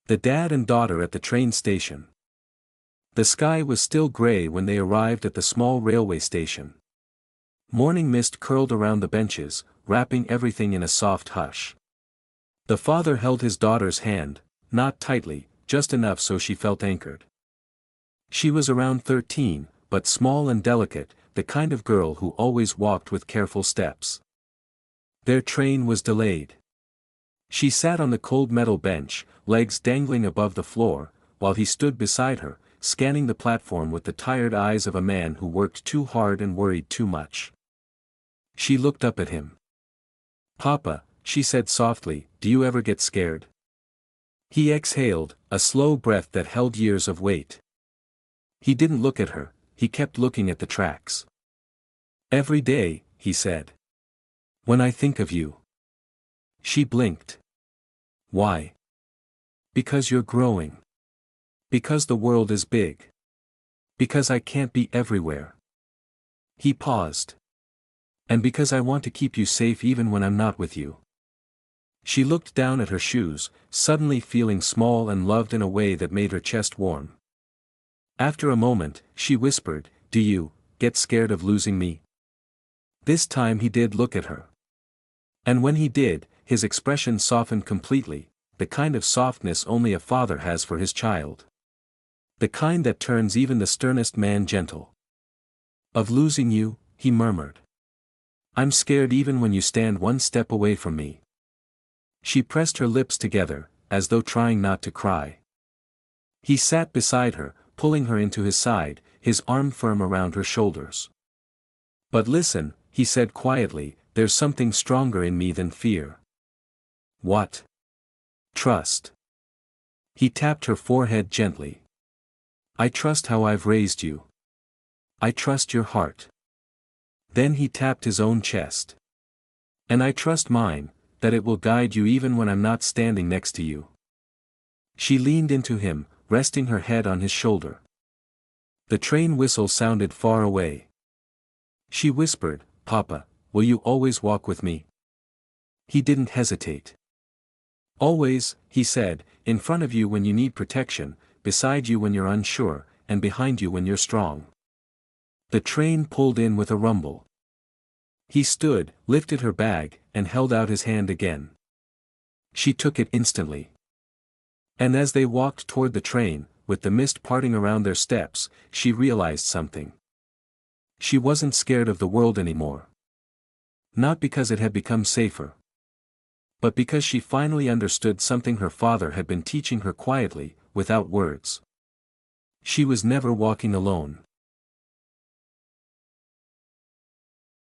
The dad and daughter at the train station. The sky was still gray when they arrived at the small railway station. Morning mist curled around the benches, wrapping everything in a soft hush. The father held his daughter's hand, not tightly, just enough so she felt anchored. She was around 13, but small and delicate, the kind of girl who always walked with careful steps. Their train was delayed. She sat on the cold metal bench, legs dangling above the floor, while he stood beside her, scanning the platform with the tired eyes of a man who worked too hard and worried too much. She looked up at him. "Papa," she said softly, "do you ever get scared?" He exhaled, a slow breath that held years of weight. He didn't look at her, he kept looking at the tracks. "Every day," he said. "When I think of you." She blinked. "Why?" "Because you're growing. Because the world is big. Because I can't be everywhere." He paused. "And because I want to keep you safe even when I'm not with you." She looked down at her shoes, suddenly feeling small and loved in a way that made her chest warm. After a moment, she whispered, "Do you get scared of losing me?" This time he did look at her. And when he did, his expression softened completely, the kind of softness only a father has for his child. The kind that turns even the sternest man gentle. "Of losing you," he murmured. "I'm scared even when you stand one step away from me." She pressed her lips together, as though trying not to cry. He sat beside her, pulling her into his side, his arm firm around her shoulders. "But listen," he said quietly, "there's something stronger in me than fear." "What?" "Trust." He tapped her forehead gently. "I trust how I've raised you. I trust your heart." Then he tapped his own chest. "And I trust mine, that it will guide you even when I'm not standing next to you." She leaned into him, resting her head on his shoulder. The train whistle sounded far away. She whispered, "Papa, will you always walk with me?" He didn't hesitate. "Always," he said, "in front of you when you need protection, beside you when you're unsure, and behind you when you're strong." The train pulled in with a rumble. He stood, lifted her bag, and held out his hand again. She took it instantly. And as they walked toward the train, with the mist parting around their steps, she realized something. She wasn't scared of the world anymore. Not because it had become safer. But because she finally understood something her father had been teaching her quietly, without words. She was never walking alone.